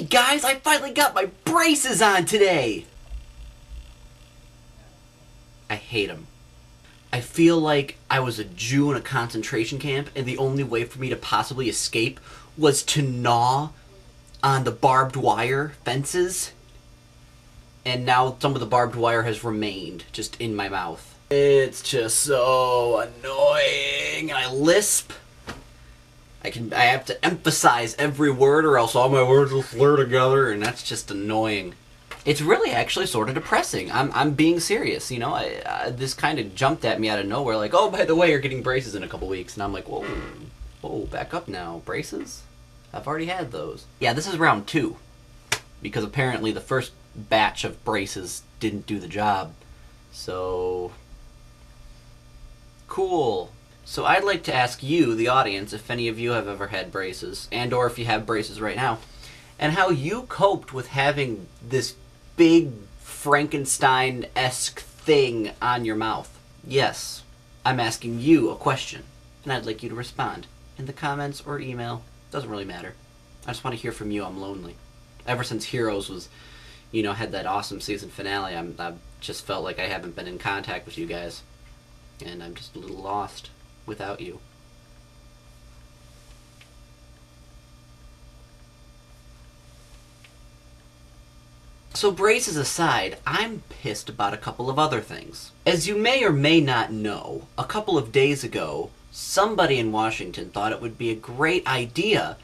Hey guys, I finally got my braces on today! I hate them. I feel like I was a Jew in a concentration camp and the only way for me to possibly escape was to gnaw on the barbed wire fences. And now some of the barbed wire has remained just in my mouth. It's just so annoying. I lisp. I have to emphasize every word or else all my words will slur together, and that's just annoying. It's really actually sort of depressing. I'm being serious, you know. This kind of jumped at me out of nowhere, like, oh, by the way, you're getting braces in a couple weeks, and I'm like, whoa, back up now. Braces? I've already had those. Yeah, this is round 2, because apparently the first batch of braces didn't do the job. So, cool. So I'd like to ask you, the audience, if any of you have ever had braces, and or if you have braces right now, and how you coped with having this big Frankenstein-esque thing on your mouth. Yes, I'm asking you a question, and I'd like you to respond in the comments or email. Doesn't really matter. I just want to hear from you. I'm lonely. Ever since Heroes was, you know, had that awesome season finale, I've just felt like I haven't been in contact with you guys, and I'm just a little lost without you. So braces aside, I'm pissed about a couple of other things. As you may or may not know, a couple of days ago, somebody in Washington thought it would be a great idea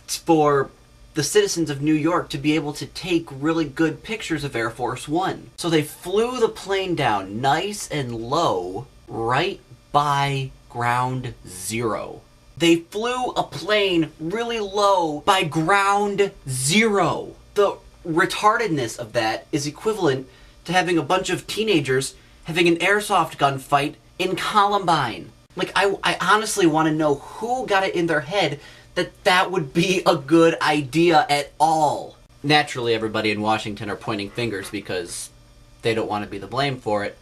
for the citizens of New York to be able to take really good pictures of Air Force One. So they flew the plane down nice and low right by ground zero. They flew a plane really low by ground zero. The retardedness of that is equivalent to having a bunch of teenagers having an airsoft gun fight in Columbine. Like, I honestly want to know who got it in their head that that would be a good idea at all. Naturally, everybody in Washington are pointing fingers because they don't want to be the blame for it.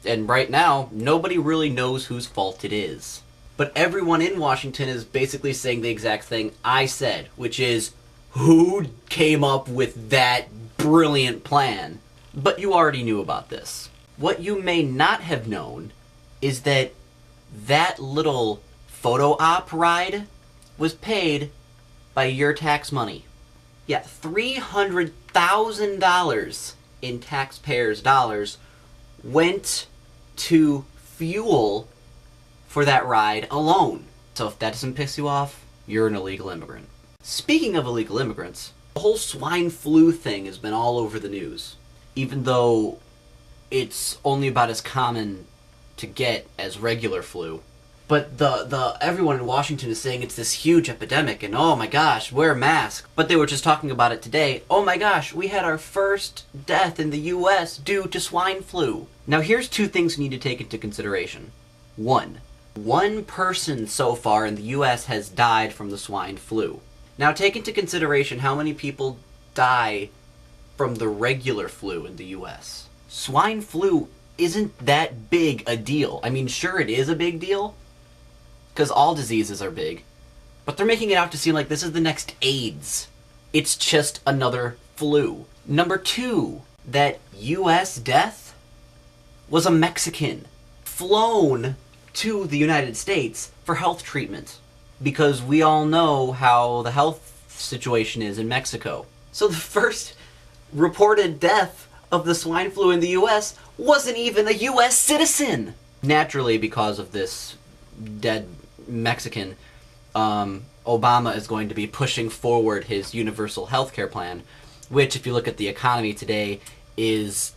And right now, nobody really knows whose fault it is. But everyone in Washington is basically saying the exact thing I said, which is, who came up with that brilliant plan? But you already knew about this. What you may not have known is that that little photo op ride was paid by your tax money. Yeah, $300,000 in taxpayers' dollars went to fuel for that ride alone. So if that doesn't piss you off, you're an illegal immigrant. Speaking of illegal immigrants, the whole swine flu thing has been all over the news, even though it's only about as common to get as regular flu. But everyone in Washington is saying it's this huge epidemic, and oh my gosh, wear a mask. But they were just talking about it today. Oh my gosh, we had our first death in the US due to swine flu. Now here's 2 things you need to take into consideration. 1 person so far in the US has died from the swine flu. Now take into consideration how many people die from the regular flu in the US. Swine flu isn't that big a deal. I mean, sure, it is a big deal, because all diseases are big, but they're making it out to seem like this is the next AIDS. It's just another flu. Number 2, that US death was a Mexican flown to the United States for health treatment, because we all know how the health situation is in Mexico. So the first reported death of the swine flu in the US wasn't even a US citizen! Naturally, because of this dead Mexican, Obama is going to be pushing forward his universal healthcare plan, which, if you look at the economy today, is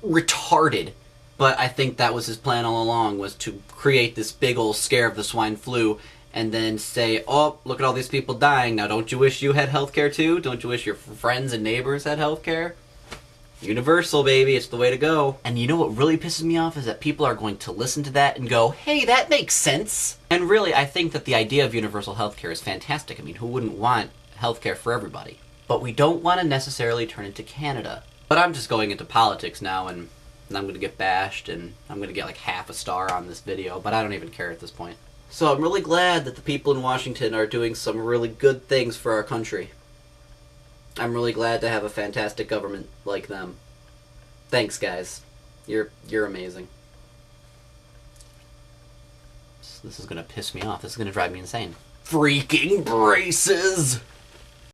retarded. But I think that was his plan all along, was to create this big old scare of the swine flu and then say, oh, look at all these people dying. Now, don't you wish you had healthcare too? Don't you wish your friends and neighbors had healthcare? Universal, baby, it's the way to go. And you know what really pisses me off is that people are going to listen to that and go, hey, that makes sense. And really, I think that the idea of universal healthcare is fantastic. I mean, who wouldn't want healthcare for everybody? But we don't want to necessarily turn into Canada. But I'm just going into politics now, and I'm going to get bashed, and I'm going to get like half a star on this video, but I don't even care at this point. So I'm really glad that the people in Washington are doing some really good things for our country. I'm really glad to have a fantastic government like them. Thanks, guys. You're amazing. This is gonna piss me off. This is gonna drive me insane. Freaking braces!